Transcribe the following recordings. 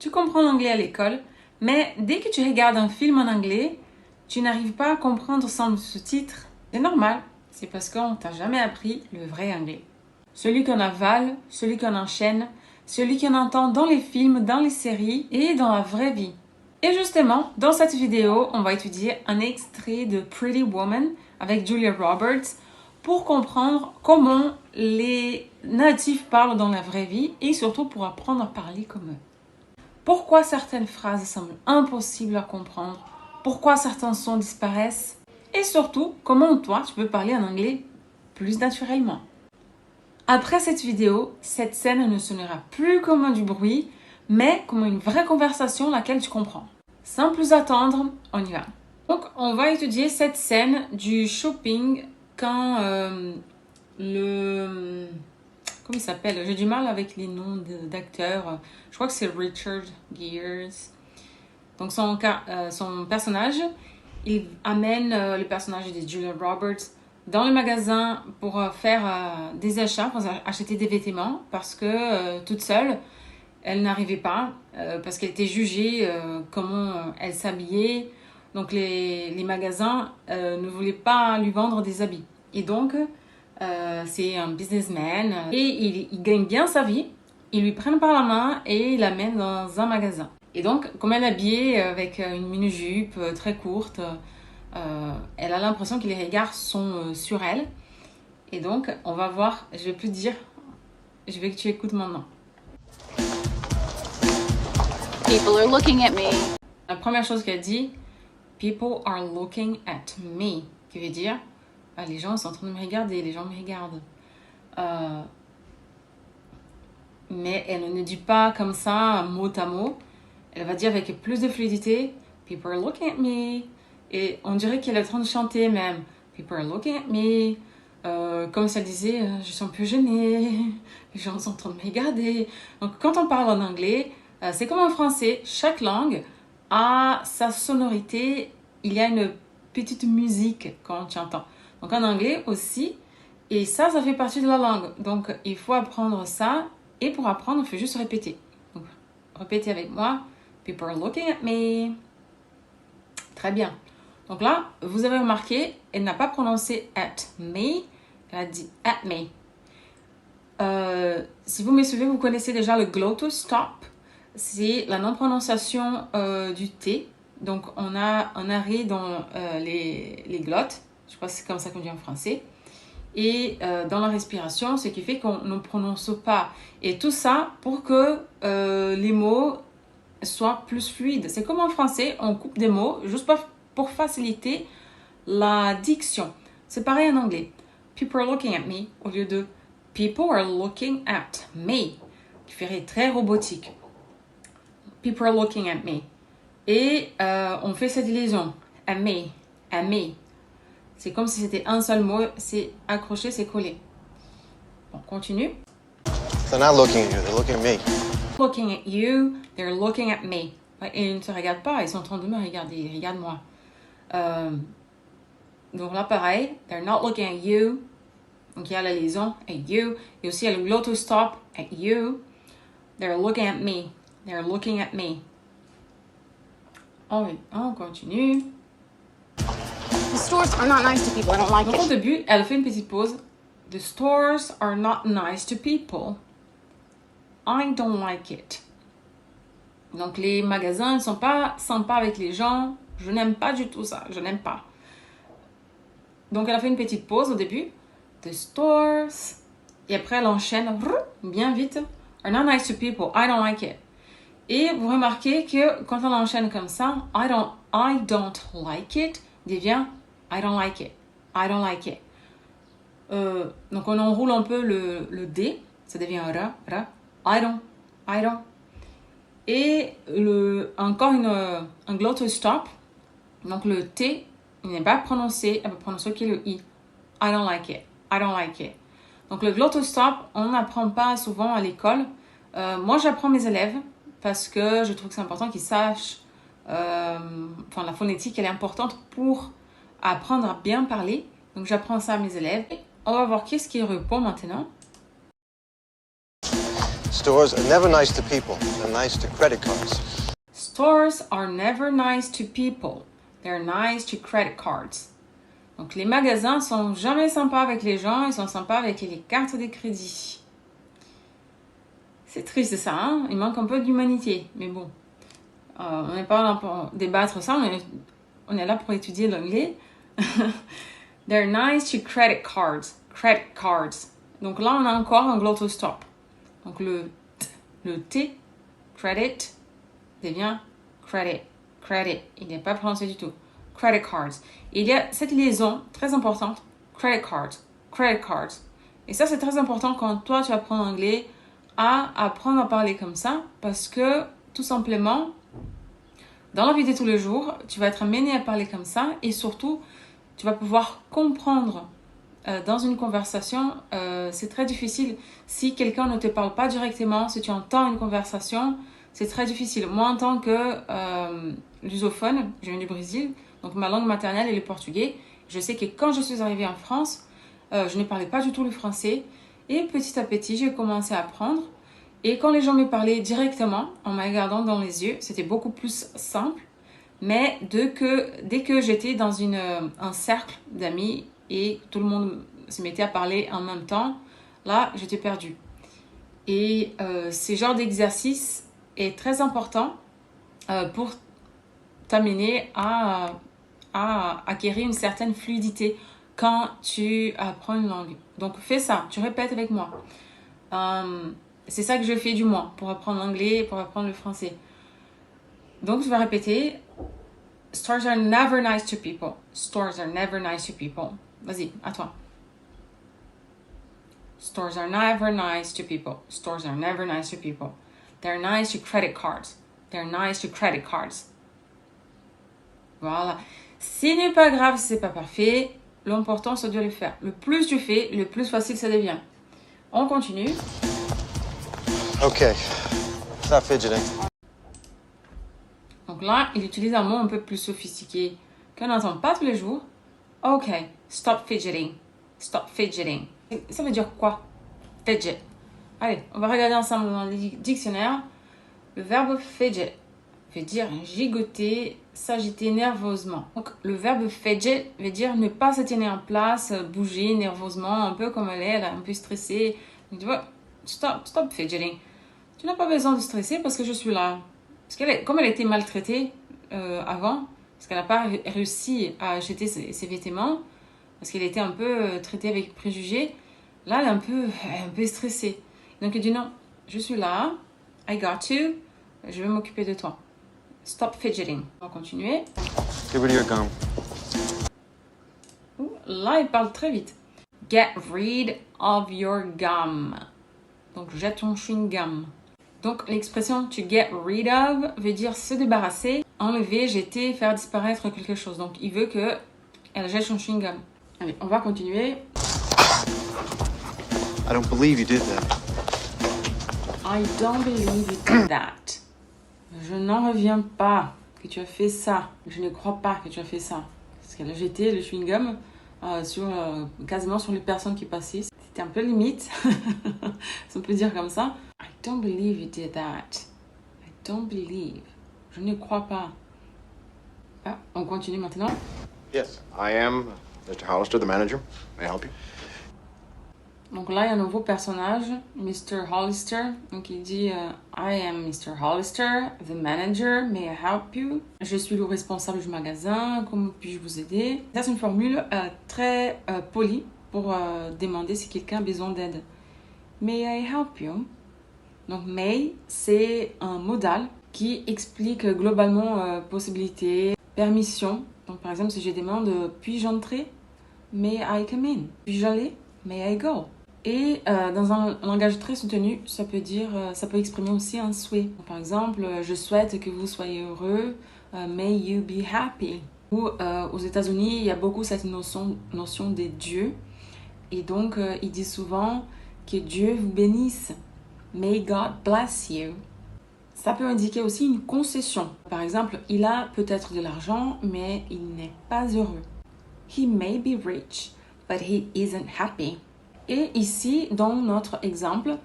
Tu comprends l'anglais à l'école, mais dès que tu regardes un film en anglais, tu n'arrives pas à comprendre sans le sous-titre. C'est normal, c'est parce qu'on t'a jamais appris le vrai anglais. Celui qu'on avale, celui qu'on enchaîne, celui qu'on entend dans les films, dans les séries et dans la vraie vie. Et justement, dans cette vidéo, on va étudier un extrait de Pretty Woman avec Julia Roberts pour comprendre comment les natifs parlent dans la vraie vie et surtout pour apprendre à parler comme eux. Pourquoi certaines phrases semblent impossibles à comprendre, pourquoi certains sons disparaissent et surtout comment toi tu peux parler en anglais plus naturellement. Après cette vidéo, cette scène ne sonnera plus comme du bruit, mais comme une vraie conversation laquelle tu comprends. Sans plus attendre, on y va. Donc on va étudier cette scène du shopping quand comment il s'appelle? J'ai du mal avec les noms d'acteurs. Je crois que c'est Richard Gere. Donc son personnage, il amène le personnage de Julia Roberts dans le magasin pour faire des achats, pour acheter des vêtements, parce que toute seule, elle n'arrivait pas, parce qu'elle était jugée comment elle s'habillait. Donc les magasins ne voulaient pas lui vendre des habits. Et donc, c'est un businessman et il gagne bien sa vie. Ils lui prennent par la main et il l'amène dans un magasin. Et donc, comme elle est habillée avec une mini-jupe très courte, elle a l'impression que les regards sont sur elle. Et donc, on va voir, je vais plus te dire, je veux que tu écoutes maintenant. People are looking at me. La première chose qu'elle dit, people are looking at me, qui veut dire, les gens sont en train de me regarder, les gens me regardent. Mais elle ne dit pas comme ça, mot à mot. Elle va dire avec plus de fluidité, people are looking at me. Et on dirait qu'elle est en train de chanter même, people are looking at me. Comme si elle disait, je suis un peu gênée, les gens sont en train de me regarder. Donc quand on parle en anglais, c'est comme en français, chaque langue a sa sonorité, il y a une petite musique quand tu entends. Donc en anglais aussi, et ça fait partie de la langue. Donc il faut apprendre ça, et pour apprendre, il faut juste répéter. Donc répétez avec moi, people are looking at me. Très bien. Donc là, vous avez remarqué, elle n'a pas prononcé at me, elle a dit at me. Si vous me suivez, vous connaissez déjà le glottal stop. C'est la non-prononciation du T. Donc, on a un arrêt dans les glottes. Je crois que c'est comme ça qu'on dit en français. Et dans la respiration, ce qui fait qu'on ne prononce pas. Et tout ça pour que les mots soient plus fluides. C'est comme en français, on coupe des mots juste pour faciliter la diction. C'est pareil en anglais. People are looking at me au lieu de people are looking at me, qui ferait très robotique. People are looking at me. Et on fait cette liaison. At me, at me. C'est comme si c'était un seul mot, c'est accroché, c'est collé. Bon, continue. They're not looking at you, they're looking at me. Looking at you, they're looking at me. Et ils ne te regardent pas, ils sont en train de me regarder, regarde-moi. Donc là, pareil, they're not looking at you. Donc il y a la liaison, at you. Et aussi il y a le glottal stop, at you. They're looking at me, they're looking at me. On continue. The stores are not nice to people. I don't like Donc au it. début, elle fait une petite pause. The stores are not nice to people. I don't like it. Donc les magasins ne sont pas sympas avec les gens. Je n'aime pas du tout ça. Je n'aime pas. Donc elle a fait une petite pause au début. The stores. Et après elle enchaîne bien vite. Are not nice to people. I don't like it. Et vous remarquez que quand elle enchaîne comme ça, I don't like it devient I don't like it. I don't like it. Donc on enroule un peu le D. Ça devient ra. I don't. Et encore un glottal stop. Donc le T, il n'est pas prononcé. Elle va prononcer que le I. I don't like it. I don't like it. Donc le glottal stop, on n'apprend pas souvent à l'école. Moi, j'apprends mes élèves parce que je trouve que c'est important qu'ils sachent. La phonétique, elle est importante pour apprendre à bien parler. Donc j'apprends ça à mes élèves. On va voir qu'est-ce qu'il répond maintenant. Stores are never nice to people. They're nice to credit cards. Stores are never nice to people. They're nice to credit cards. Donc, les magasins sont jamais sympas avec les gens, ils sont sympas avec les cartes de crédit. C'est triste ça, hein? Il manque un peu d'humanité, mais bon. On n'est pas là pour débattre ça, on est là pour étudier l'anglais. They're nice to credit cards. Credit cards. Donc là, on a encore un glottostop. Donc le T, credit, devient credit. Credit. Il n'est pas prononcé du tout. Credit cards. Et il y a cette liaison très importante. Credit cards. Credit cards. Et ça, c'est très important quand toi, tu apprends l'anglais, à apprendre à parler comme ça. Parce que, tout simplement, dans la vie de tous les jours, tu vas être amené à parler comme ça. Et surtout, tu vas pouvoir comprendre dans une conversation. C'est très difficile si quelqu'un ne te parle pas directement. Si tu entends une conversation, c'est très difficile. Moi, en tant que lusophone, je viens du Brésil. Donc, ma langue maternelle est le portugais. Je sais que quand je suis arrivée en France, je ne parlais pas du tout le français. Et petit à petit, j'ai commencé à apprendre. Et quand les gens me parlaient directement, en me regardant dans les yeux, c'était beaucoup plus simple. Mais dès que j'étais dans un cercle d'amis et tout le monde se mettait à parler en même temps, là, j'étais perdue. Et ce genre d'exercice est très important pour t'amener à acquérir une certaine fluidité quand tu apprends une langue. Donc, fais ça, tu répètes avec moi. C'est ça que je fais du moins pour apprendre l'anglais, pour apprendre le français. Donc, je vais répéter. Stores are never nice to people. Stores are never nice to people. Vas-y, à toi. Stores are never nice to people. Stores are never nice to people. They're nice to credit cards. They're nice to credit cards. Voilà. Ce n'est pas grave si c'est pas parfait. L'important, c'est de le faire. Le plus tu fais, le plus facile ça devient. On continue. Okay. Stop fidgeting. Donc là, il utilise un mot un peu plus sophistiqué qu'on n'entend pas tous les jours. Ok, stop fidgeting. Stop fidgeting. Ça veut dire quoi? Fidget. Allez, on va regarder ensemble dans le dictionnaire. Le verbe fidget veut dire gigoter, s'agiter nerveusement. Donc, le verbe fidget veut dire ne pas se tenir en place, bouger nerveusement, un peu comme elle est un peu stressée. Donc, tu vois, stop fidgeting. Tu n'as pas besoin de stresser parce que je suis là. Parce comme elle a été maltraitée avant, parce qu'elle n'a pas réussi à acheter ses vêtements, parce qu'elle était un peu traitée avec préjugés, là, elle est un peu stressée. Donc, elle dit non, je suis là, I got you, je vais m'occuper de toi. Stop fidgeting. On va continuer. Get rid of your gum. Là, il parle très vite. Get rid of your gum. Donc, jette ton chewing-gum. Donc, l'expression to get rid of veut dire se débarrasser, enlever, jeter, faire disparaître quelque chose. Donc, il veut qu'elle jette son chewing-gum. Allez, on va continuer. I don't believe you did that. I don't believe you did that. Je n'en reviens pas que tu as fait ça. Je ne crois pas que tu as fait ça. Parce qu'elle a jeté le chewing-gum quasiment sur les personnes qui passaient. C'était un peu limite. Si on peut dire comme ça. I don't believe you did that. I don't believe. Je ne crois pas. Ah, on continue maintenant. Yes, I am Mr. Hollister, the manager. May I help you? Donc là, il y a un nouveau personnage, Mr. Hollister. Donc il dit I am Mr. Hollister, the manager. May I help you? Je suis le responsable du magasin. Comment puis-je vous aider? Ça, c'est une formule très polie pour demander si quelqu'un a besoin d'aide. May I help you? Donc may, c'est un modal qui explique globalement possibilité, permission. Donc par exemple, si je demande puis-je entrer? May I come in? Puis-je aller? May I go? Et dans un langage très soutenu, ça peut exprimer aussi un souhait. Par exemple, je souhaite que vous soyez heureux. May you be happy. Ou aux États-Unis, il y a beaucoup cette notion des dieux. Et donc, il dit souvent que Dieu vous bénisse. May God bless you. Ça peut indiquer aussi une concession. Par exemple, il a peut-être de l'argent, mais il n'est pas heureux. He may be rich, but he isn't happy. Et ici, dans notre exemple,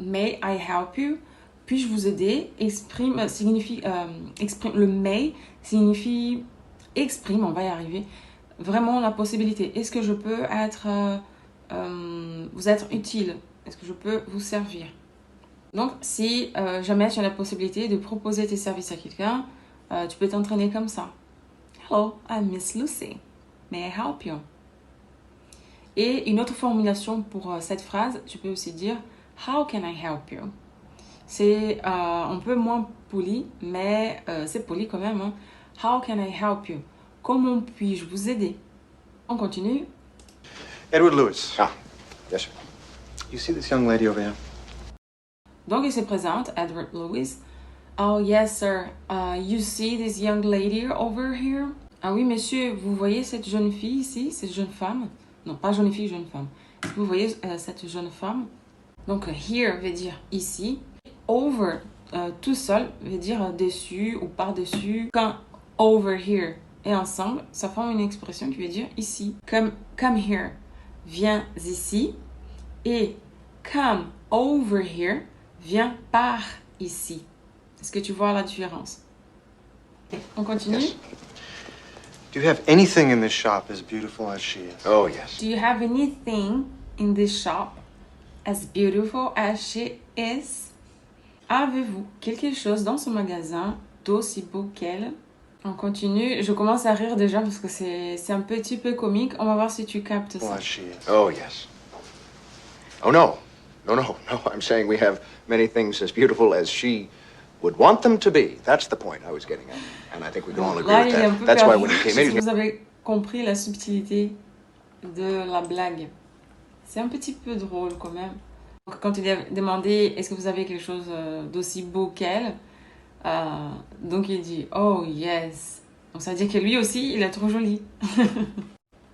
May I help you? Puis-je vous aider? Le may signifie exprime, on va y arriver, vraiment la possibilité. Est-ce que je peux vous être utile? Est-ce que je peux vous servir? Donc, si jamais tu as la possibilité de proposer tes services à quelqu'un, tu peux t'entraîner comme ça. Hello, I'm Miss Lucy. May I help you? Et une autre formulation pour cette phrase, tu peux aussi dire How can I help you? C'est un peu moins poli, mais c'est poli quand même. Hein? How can I help you? Comment puis-je vous aider? On continue. Edward Lewis. Ah, yes, sir. You see this young lady over here? Donc, il se présente, Edward Lewis. Oh, yes, sir. You see this young lady over here? Ah oui, monsieur, vous voyez cette jeune fille ici, cette jeune femme? Non, pas jeune fille, jeune femme. Vous voyez cette jeune femme? Donc, here veut dire ici. Over, tout seul, veut dire dessus ou par-dessus. Quand over here et ensemble, ça forme une expression qui veut dire ici. Comme come here, viens ici. Et come over here, viens par ici. Est-ce que tu vois la différence? On continue? Yes. Do you have anything in this shop as beautiful as she is? Oh, yes. Do you have anything in this shop as beautiful as she is? Avez-vous quelque chose dans ce magasin d'aussi beau qu'elle? On continue. Je commence à rire déjà parce que c'est un petit peu comique. On va voir si tu captes ça. As she is. Oh, yes. Oh, no. No. I'm saying we have many things as beautiful as she would want them to be. That's the point I was getting at. And I think we can all agree Là, with il est un that. peu That's why perdu. when he Je came sais in, si vous avez compris la subtilité de la blague. C'est un petit peu drôle quand même. Donc, quand il a demandé est-ce que vous avez quelque chose d'aussi beau qu'elle, donc il dit oh yes. Donc ça veut dire que lui aussi il est trop joli.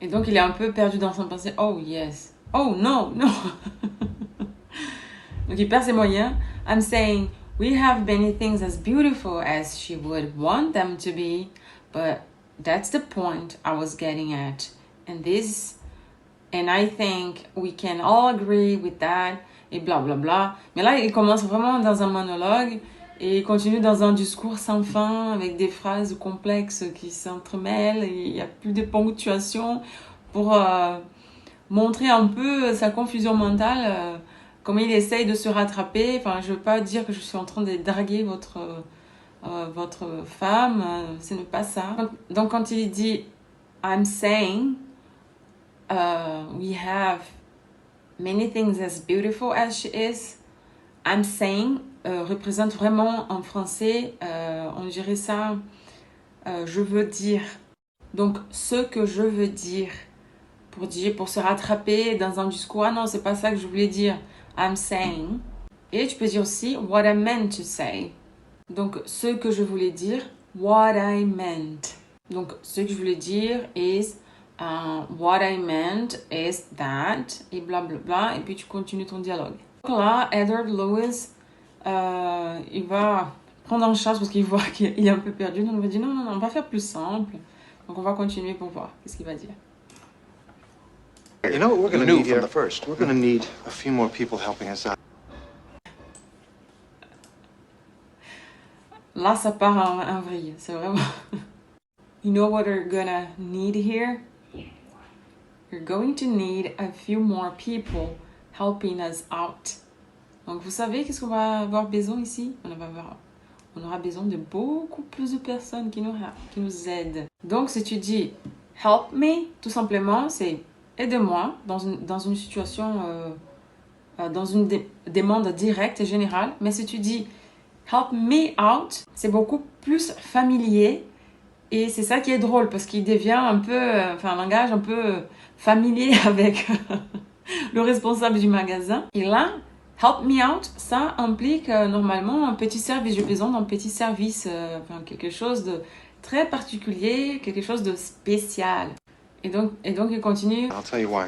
Et donc il est un peu perdu dans son pensée. Oh yes. Oh no. Donc il perd ses moyens. I'm saying we have many things as beautiful as she would want them to be, but that's the point I was getting at. And I think we can all agree with that. Et blablabla. Bla bla. Mais là, il commence vraiment dans un monologue et il continue dans un discours sans fin avec des phrases complexes qui s'entremêlent. Il n'y a plus de ponctuation pour montrer un peu sa confusion mentale, comment il essaye de se rattraper. Enfin, je ne veux pas dire que je suis en train de draguer votre femme, ce n'est pas ça. Donc, quand il dit « I'm saying we have many things as beautiful as she is », « I'm saying » représente vraiment en français, on dirait ça, je veux dire. Donc, ce que je veux dire, pour se rattraper dans un discours, ah non, c'est pas ça que je voulais dire, I'm saying. Et tu peux dire aussi, what I meant to say. Donc, ce que je voulais dire, what I meant. Donc, ce que je voulais dire is, what I meant is that, et blablabla, et puis tu continues ton dialogue. Donc là, Edward Lewis, il va prendre en charge parce qu'il voit qu'il est un peu perdu. Donc, il va dire, non, on va faire plus simple. Donc, on va continuer pour voir qu'est-ce qu'il va dire. You know what we're going to knew need from here? the first. We're going to need a few more people helping us out. Là, ça part en vrille. C'est vraiment... You know what we're gonna need here? You're going to need a few more people helping us out. Donc, vous savez qu'est-ce qu'on va avoir besoin ici? On aura besoin de beaucoup plus de personnes qui nous aident. Donc, si tu dis « help me », tout simplement, c'est « aide-moi » dans une situation, dans une demande directe et générale. Mais si tu dis « help me out », c'est beaucoup plus familier. Et c'est ça qui est drôle, parce qu'il devient un langage un peu familier avec le responsable du magasin. Et là, help me out, ça implique normalement un petit service. J'ai besoin d'un petit service, quelque chose de très particulier, quelque chose de spécial. Et donc il continue. I'll tell you why.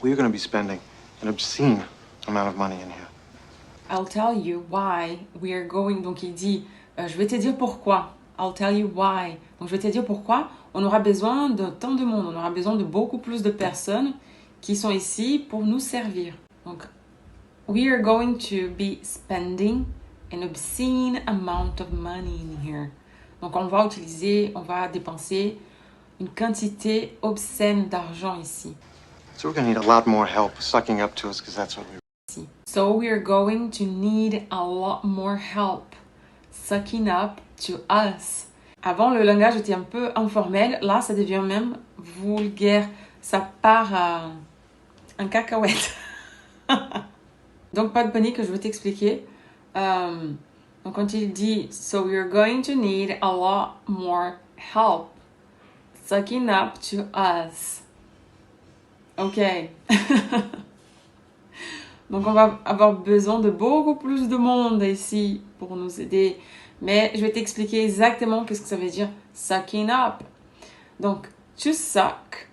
We're going to be spending an obscene amount of money in here. I'll tell you why we are going. Donc il dit, je vais te dire pourquoi. I'll tell you why. Donc je vais te dire pourquoi. On aura besoin de tant de monde. On aura besoin de beaucoup plus de personnes qui sont ici pour nous servir. Donc We are going to be spending an obscene amount of money in here. Donc on va dépenser une quantité obscène d'argent ici. So we're gonna need a lot more help sucking up to us because that's what we. So we are going to need a lot more help sucking up to us. Avant, le langage était un peu informel. Là, ça devient même vulgaire. Ça part en cacahuète. Donc, pas de panique, je vais t'expliquer. Donc, quand il dit « So we're going to need a lot more help sucking up to us. » Ok. Donc, on va avoir besoin de beaucoup plus de monde ici pour nous aider. Mais je vais t'expliquer exactement qu'est-ce que ça veut dire « sucking up ». Donc, « to suck »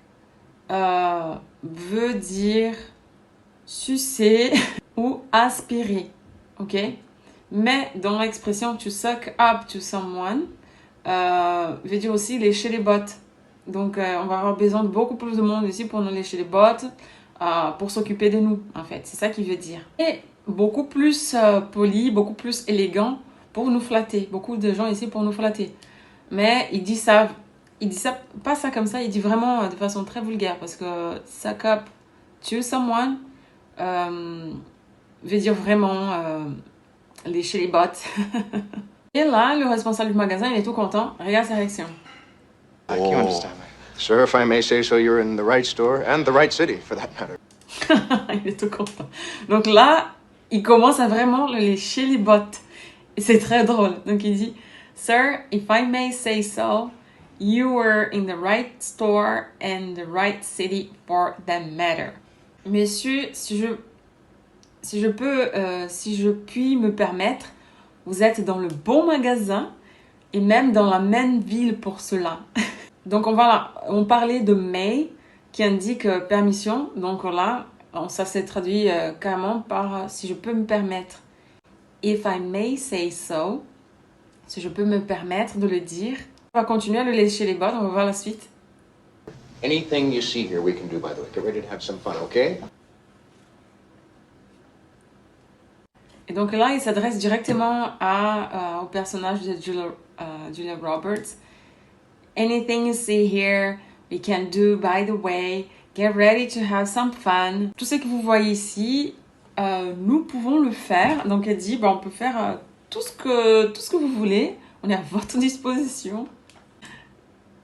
veut dire sucer ou aspirer, ok? Mais dans l'expression « to suck up to someone », veut dire aussi lécher les bottes. Donc, on va avoir besoin de beaucoup plus de monde ici pour nous lécher les bottes, pour s'occuper de nous, en fait. C'est ça qu'il veut dire. Et beaucoup plus poli, beaucoup plus élégant pour nous flatter. Beaucoup de gens ici pour nous flatter. Mais il dit ça pas ça comme ça, il dit vraiment de façon très vulgaire parce que suck up to someone veut dire vraiment lécher les bottes. Et là, le responsable du magasin, il est tout content. Regarde sa réaction. Like, you understand me. Sir, if I may say so, you're in the right store and the right city, for that matter. Il est tout content. Donc là, il commence à vraiment le lécher les bottes. Et c'est très drôle. Donc il dit, Sir, if I may say so, you were in the right store and the right city for that matter. Monsieur, si je puis me permettre, vous êtes dans le bon magasin et même dans la même ville pour cela. Donc on parlait de may qui indique permission. Donc là, ça s'est traduit carrément par si je peux me permettre. If I may say so, si je peux me permettre de le dire. On va continuer à le lécher les bottes, on va voir la suite. Anything you see here, we can do, by the way. Get ready to have some fun, okay? Et donc là, il s'adresse directement au personnage de Julia Roberts. Anything you see here, we can do, by the way. Get ready to have some fun. Tout ce que vous voyez ici, nous pouvons le faire. Donc elle dit, on peut faire tout ce que vous voulez. On est à votre disposition.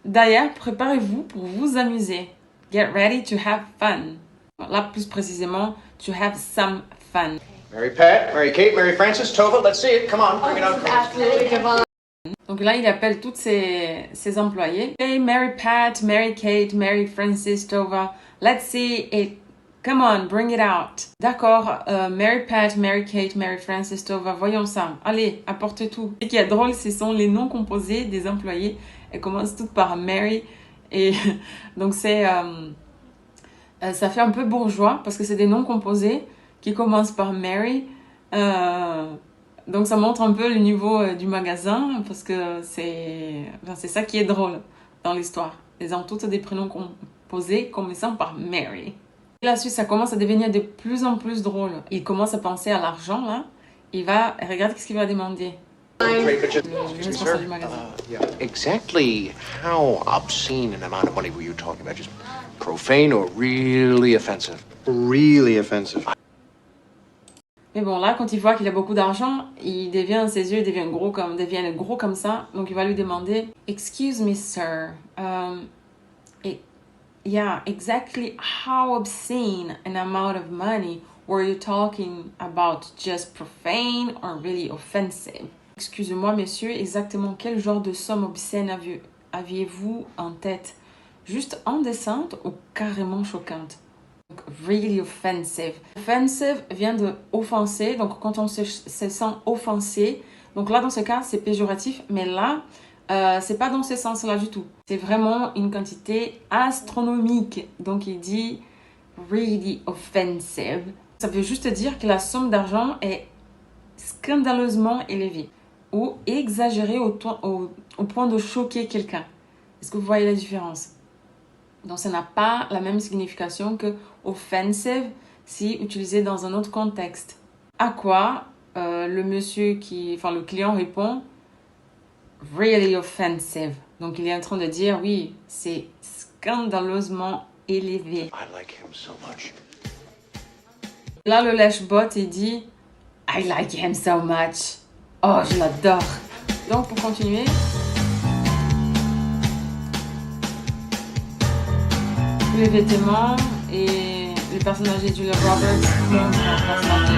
D'ailleurs, préparez-vous pour vous amuser. Get ready to have fun. Là, plus précisément, to have some fun. Mary Pat, Mary Kate, Mary Frances, Tova, let's see it. Come on, bring it out. Donc là, il appelle toutes ses employés. Hey, Mary Pat, Mary Kate, Mary Frances, Tova, let's see it. Come on, bring it out. D'accord, Mary Pat, Mary Kate, Mary Frances, Tova, voyons ça. Allez, apportez tout. Ce qui est drôle, ce sont les noms composés des employés. Elles commencent toutes par Mary. Et donc ça fait un peu bourgeois parce que c'est des noms composés qui commencent par Mary. Donc ça montre un peu le niveau du magasin parce que c'est ça qui est drôle dans l'histoire. Elles ont toutes des prénoms composés commençant par Mary. Et là, ça commence à devenir de plus en plus drôle. Il commence à penser à l'argent là. Regarde ce qu'il va demander. Le responsable du magasin. Exactly how obscene an amount of money were you talking about? Just profane or really offensive? Really offensive. Mais bon, là, quand il voit qu'il a beaucoup d'argent, ses yeux deviennent gros comme ça. Donc, il va lui demander, Excuse me, sir. Yeah, exactly how obscene an amount of money were you talking about? Just profane or really offensive? Excusez-moi, monsieur, exactement quel genre de somme obscène aviez-vous en tête? Juste indécente ou carrément choquante? Donc, really offensive. Offensive vient de offenser, donc quand on se sent offensé, donc là dans ce cas c'est péjoratif, mais là c'est pas dans ce sens-là du tout. C'est vraiment une quantité astronomique. Donc il dit really offensive. Ça veut juste dire que la somme d'argent est scandaleusement élevée ou exagérée au point de choquer quelqu'un. Est-ce que vous voyez la différence? Donc ça n'a pas la même signification que offensive si utilisé dans un autre contexte. À quoi le client répond really offensive. Donc il est en train de dire oui, c'est scandaleusement élevé. I like him so much. Là, le lèche-botte, il dit I like him so much. Oh, je l'adore. Donc, pour continuer, les vêtements et le personnage de Julia Roberts montrent un personnage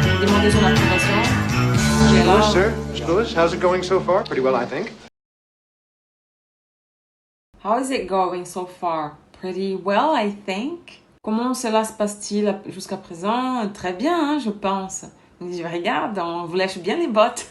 de demander son approbation. Qui est là. Lewis, sir? Mr. Lewis, how's it going so far? Pretty well, I think. How is it going so far? Pretty well, I think. Comment cela se passe-t-il jusqu'à présent? Très bien, hein, je pense. Il dit, regarde, on vous lèche bien les bottes.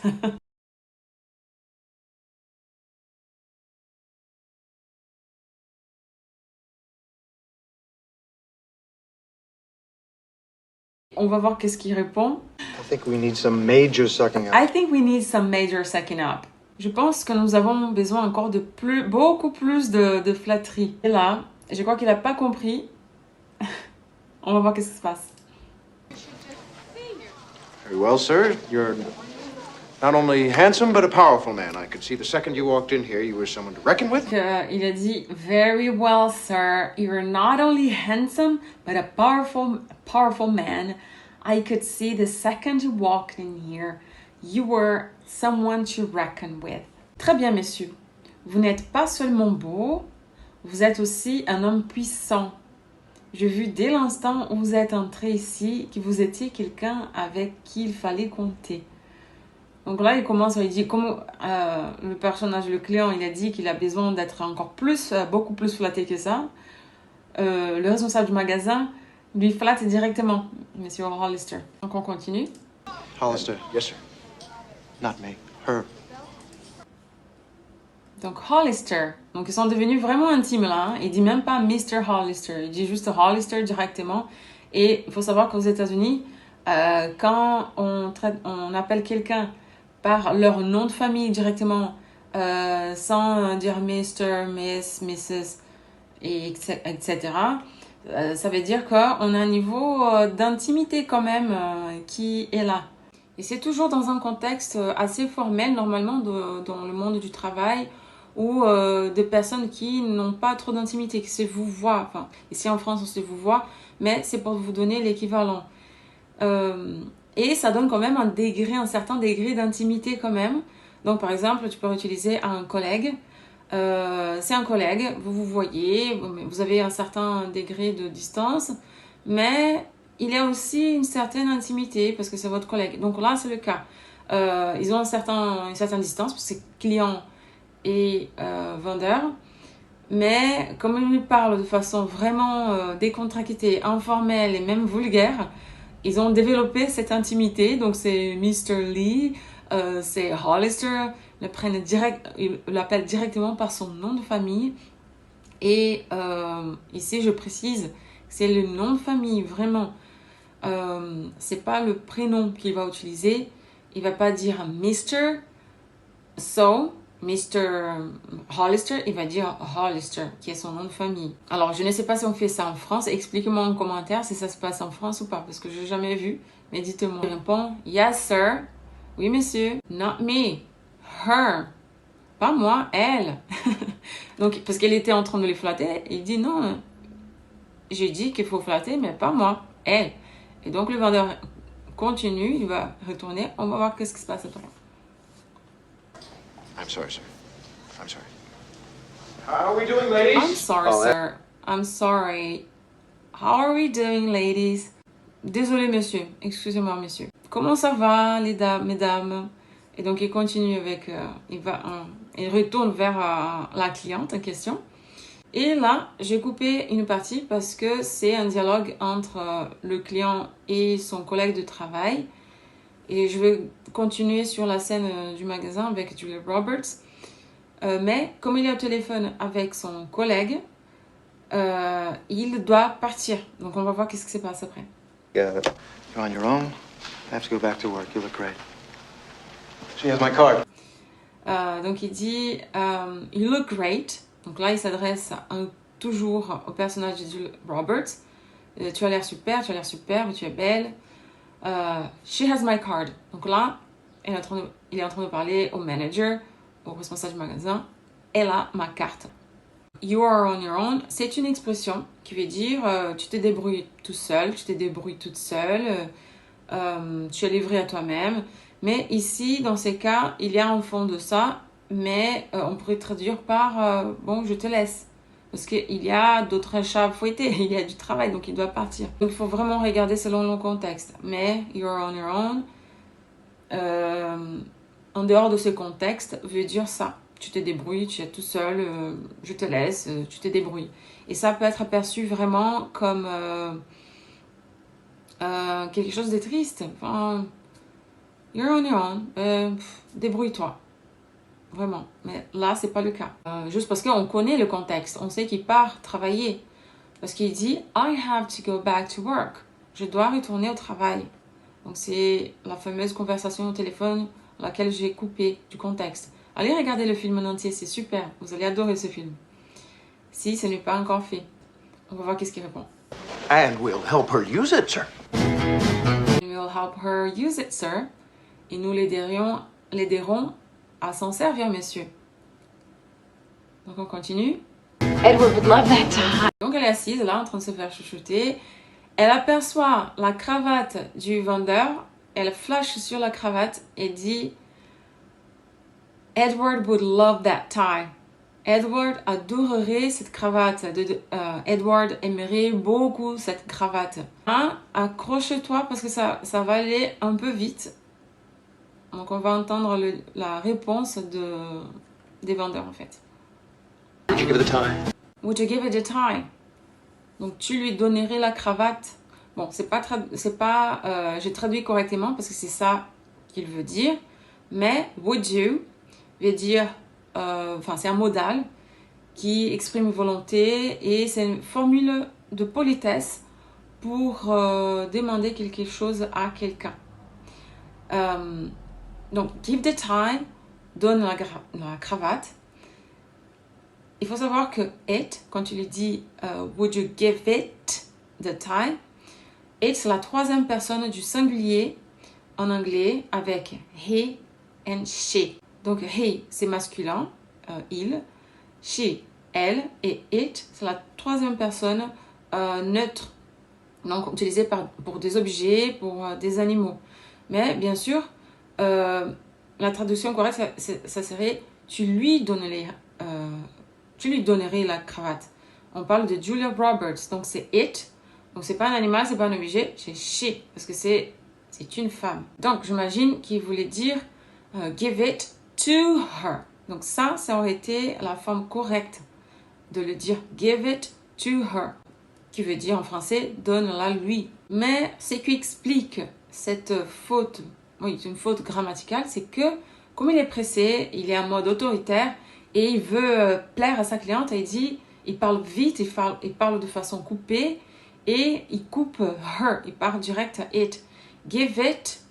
On va voir qu'est-ce qu'il répond. I think we need some major sucking up. I think we need some major sucking up. Je pense que nous avons besoin encore de beaucoup plus de flatterie. Et là, je crois qu'il n'a pas compris. On va voir qu'est-ce qui se passe. Very well, sir. You're not only handsome, but a powerful man. I could see the second you walked in here, you were someone to reckon with. Il a dit, very well, sir. You're not only handsome, but a powerful man. I could see the second you walked in here, you were someone to reckon with. Très bien, messieurs. Vous n'êtes pas seulement beau, vous êtes aussi un homme puissant. J'ai vu dès l'instant où vous êtes entré ici que vous étiez quelqu'un avec qui il fallait compter. Donc là, il commence, il dit, comme le personnage, le client, il a dit qu'il a besoin d'être encore plus, beaucoup plus flatté que ça. Le responsable du magasin lui flatte directement, Monsieur Hollister. Donc on continue. Hollister. Yes, sir. Not me. Her. Donc Hollister. Donc ils sont devenus vraiment intimes là. Hein. Il dit même pas Mr. Hollister. Il dit juste Hollister directement. Et il faut savoir qu'aux États-Unis, quand on appelle quelqu'un par leur nom de famille directement, sans dire Mr., Miss, Mrs., etc., ça veut dire qu'on a un niveau d'intimité quand même qui est là. Et c'est toujours dans un contexte assez formel, normalement, dans le monde du travail, ou de personnes qui n'ont pas trop d'intimité, qui se vous voient. Enfin, ici en France, on se vous voit, mais c'est pour vous donner l'équivalent. Et ça donne quand même un certain degré d'intimité quand même. Donc, par exemple, tu peux utiliser un collègue. C'est un collègue, vous vous voyez, vous avez un certain degré de distance, mais il y a aussi une certaine intimité parce que c'est votre collègue. Donc là, c'est le cas. Ils ont une certaine distance parce que c'est client et vendeur. Mais comme ils lui parlent de façon vraiment décontractée, informelle et même vulgaire, ils ont développé cette intimité. Donc c'est Mr. Lee, c'est Hollister. Ils l'appellent directement par son nom de famille. Et ici, je précise, c'est le nom de famille, vraiment. C'est pas le prénom qu'il va utiliser. Il va pas dire Mr. So, Mr. Hollister, il va dire Hollister, qui est son nom de famille. Alors, je ne sais pas si on fait ça en France. Expliquez-moi en commentaire si ça se passe en France ou pas, parce que je n'ai jamais vu. Mais dites-moi. Il répond, yes, sir. Oui, monsieur. Not me. Her. Pas moi, elle. Donc, parce qu'elle était en train de les flatter, il dit non. J'ai dit qu'il faut flatter, mais pas moi, elle. Et donc, le vendeur continue, il va retourner. On va voir qu'est-ce qui se passe après. I'm sorry, sir. I'm sorry. How are we doing, ladies? I'm sorry, sir. I'm sorry. How are we doing, ladies? Désolé, monsieur. Excusez-moi, monsieur. Comment ça va, les dames, mesdames? Et donc, il continue avec... il retourne vers la cliente en question. Et là, j'ai coupé une partie parce que c'est un dialogue entre le client et son collègue de travail. Et je vais continuer sur la scène du magasin avec Julia Roberts. Mais comme il est au téléphone avec son collègue, il doit partir. Donc, on va voir qu'est-ce qui se passe après. You're on your own. I have to go back to work. You look great. She has my card. Donc, il dit You look great. Donc là, il s'adresse toujours au personnage de Julia Roberts. Tu as l'air super, tu as l'air superbe, tu es belle. She has my card. Donc là, il est en train de parler au manager, au responsable du magasin. Elle a ma carte. You are on your own, c'est une expression qui veut dire tu te débrouilles tout seul, tu te débrouilles toute seule, tu es livré à toi-même. Mais ici, dans ces cas, il y a un fond de ça, mais on pourrait traduire par bon, je te laisse. Parce qu'il y a d'autres chats à fouetter, il y a du travail, donc il doit partir. Donc il faut vraiment regarder selon le contexte. Mais you are on your own, en dehors de ce contexte, veut dire ça. Tu te débrouilles, tu es tout seul, je te laisse, tu te débrouilles. Et ça peut être aperçu vraiment comme quelque chose de triste. Enfin, you're on your own, débrouille-toi. Vraiment. Mais là, c'est pas le cas. Juste parce qu'on connaît le contexte. On sait qu'il part travailler. Parce qu'il dit « I have to go back to work ». Je dois retourner au travail. Donc, c'est la fameuse conversation au téléphone laquelle j'ai coupé du contexte. Allez regarder le film en entier, c'est super. Vous allez adorer ce film. Si ce n'est pas encore fait. On va voir qu'est-ce qu'il répond. And we'll help her use it, sir. We will help her use it, sir. Et nous l'aiderons à s'en servir, monsieur. Donc on continue. Edward would love that tie. Donc elle est assise là, en train de se faire chouchouter. Elle aperçoit la cravate du vendeur. Elle flash sur la cravate et dit... Edward would love that tie. Edward adorerait cette cravate. Edward aimerait beaucoup cette cravate. Hein? Accroche-toi parce que ça va aller un peu vite. Donc on va entendre la réponse des vendeurs en fait. Would you give it a tie? Would you give it a tie? Donc tu lui donnerais la cravate. Bon, j'ai traduit correctement parce que c'est ça qu'il veut dire. Mais would you veut dire, c'est un modal qui exprime volonté et c'est une formule de politesse pour demander quelque chose à quelqu'un. Donc, give the tie, donne la cravate. Il faut savoir que it, quand tu lui dis would you give it the tie, it c'est la troisième personne du singulier en anglais avec he and she. Donc, he, c'est masculin, il. She, elle. Et it, c'est la troisième personne neutre. Donc, utilisée pour des objets, pour des animaux. Mais, bien sûr, la traduction correcte, ça serait tu lui donnerais la cravate. On parle de Julia Roberts. Donc, c'est it. Donc, c'est pas un animal, c'est pas un objet. C'est she. Parce que c'est une femme. Donc, j'imagine qu'il voulait dire give it to her. Donc ça aurait été la forme correcte de le dire give it to her, qui veut dire en français donne-la lui. Mais ce qui explique cette faute, oui, c'est une faute grammaticale, c'est que comme il est pressé, il est en mode autoritaire et il veut plaire à sa cliente et il parle vite, il parle de façon coupée et il coupe her, il part direct à it. Give it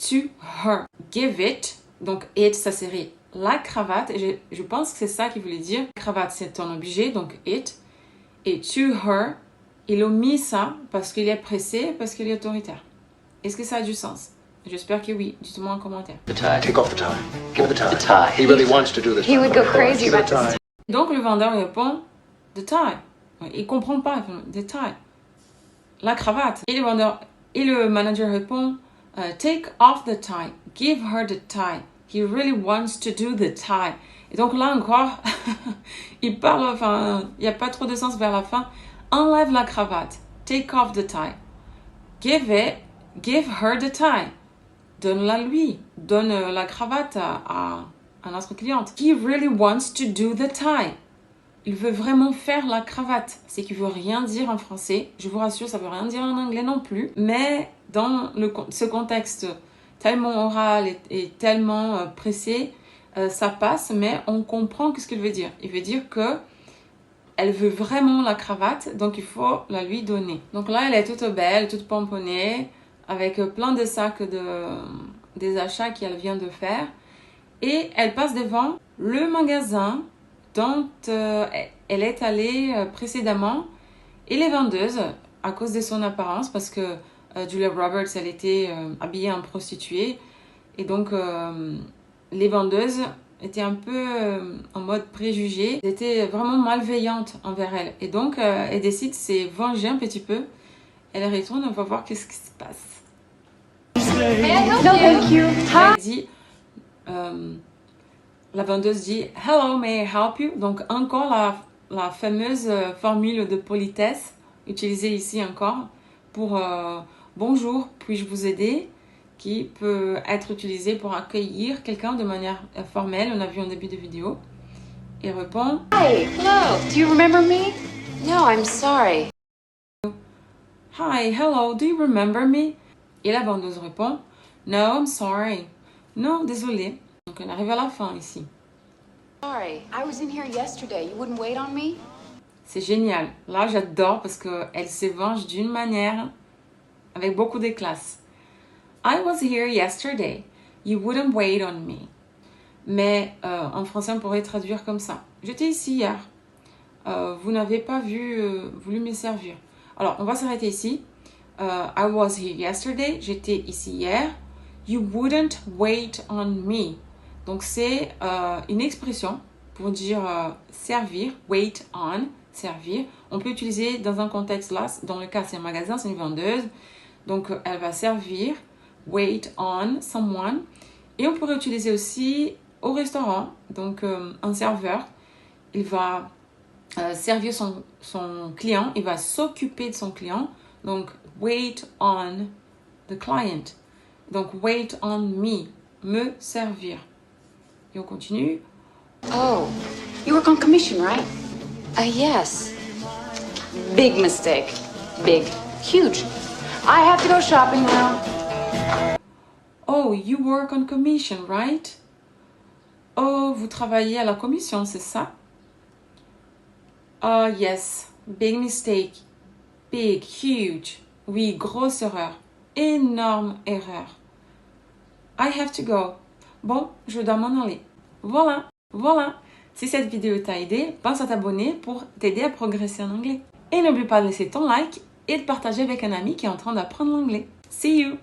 to her. Give it. Donc, it, ça serait la cravate. Et je pense que c'est ça qu'il voulait dire. La cravate, c'est un objet, donc it. Et to her, il omet ça parce qu'il est pressé, parce qu'il est autoritaire. Est-ce que ça a du sens? J'espère que oui. Dites-moi en commentaire. The tie. Take off the tie. Give the tie. The tie. He really wants to do this. He would go crazy about this. Donc, le vendeur répond the tie. Il comprend pas. The tie. La cravate. Et le manager répond take off the tie. Give her the tie. He really wants to do the tie. Et donc là encore, il parle, il n'y a pas trop de sens vers la fin. Enlève la cravate. Take off the tie. Give her the tie. Donne-la lui. Donne la cravate à notre cliente. He really wants to do the tie. Il veut vraiment faire la cravate. C'est qu'il veut rien dire en français. Je vous rassure, ça veut rien dire en anglais non plus. Mais dans ce contexte tellement oral et tellement pressé, ça passe, mais on comprend ce qu'il veut dire. Il veut dire que elle veut vraiment la cravate, donc il faut la lui donner. Donc là, elle est toute belle, toute pomponnée, avec plein de sacs des achats qu'elle vient de faire. Et elle passe devant le magasin dont elle est allée précédemment. Et les vendeuses à cause de son apparence, parce que Julia Roberts, elle était habillée en prostituée. Et donc, les vendeuses étaient un peu en mode préjugé. Elles étaient vraiment malveillantes envers elle. Et donc, elle décide de se venger un petit peu. Elle retourne, on va voir qu'est-ce qui se passe. No, thank you. Elle dit, la vendeuse dit « Hello, may I help you ?» Donc, encore la fameuse formule de politesse utilisée ici encore pour « Bonjour, puis-je vous aider ?» qui peut être utilisée pour accueillir quelqu'un de manière formelle. On a vu en début de vidéo. Et répond « Hi, hello. Do you remember me? No, I'm sorry. Hi, hello, do you remember me? » Et la vendeuse répond « No, I'm sorry. » Non, désolé. Donc, on arrive à la fin ici. Sorry. I was in here yesterday. You wouldn't wait on me? C'est génial. Là, j'adore parce qu'elle se venge d'une manière avec beaucoup de classe. I was here yesterday. You wouldn't wait on me. Mais en français, on pourrait traduire comme ça. J'étais ici hier. Vous n'avez pas voulu me servir. Alors, on va s'arrêter ici. I was here yesterday. J'étais ici hier. You wouldn't wait on me. Donc, c'est une expression pour dire servir. Wait on, servir. On peut utiliser dans un contexte là. Dans le cas, c'est un magasin, c'est une vendeuse. Donc, elle va servir. Wait on someone. Et on pourrait utiliser aussi au restaurant. Donc, un serveur, il va servir son client. Il va s'occuper de son client. Donc, wait on the client. Donc, wait on me servir. Et on continue. Oh, you work on commission, right? Yes. Big mistake. Big. Huge. I have to go shopping now. Oh, you work on commission, right? Oh, vous travaillez à la commission, c'est ça? Oh, yes. Big mistake. Big, huge. Oui, grosse erreur. Énorme erreur. I have to go. Bon, je dois m'en aller. Voilà. Si cette vidéo t'a aidé, pense à t'abonner pour t'aider à progresser en anglais. Et n'oublie pas de laisser ton like et de partager avec un ami qui est en train d'apprendre l'anglais. See you!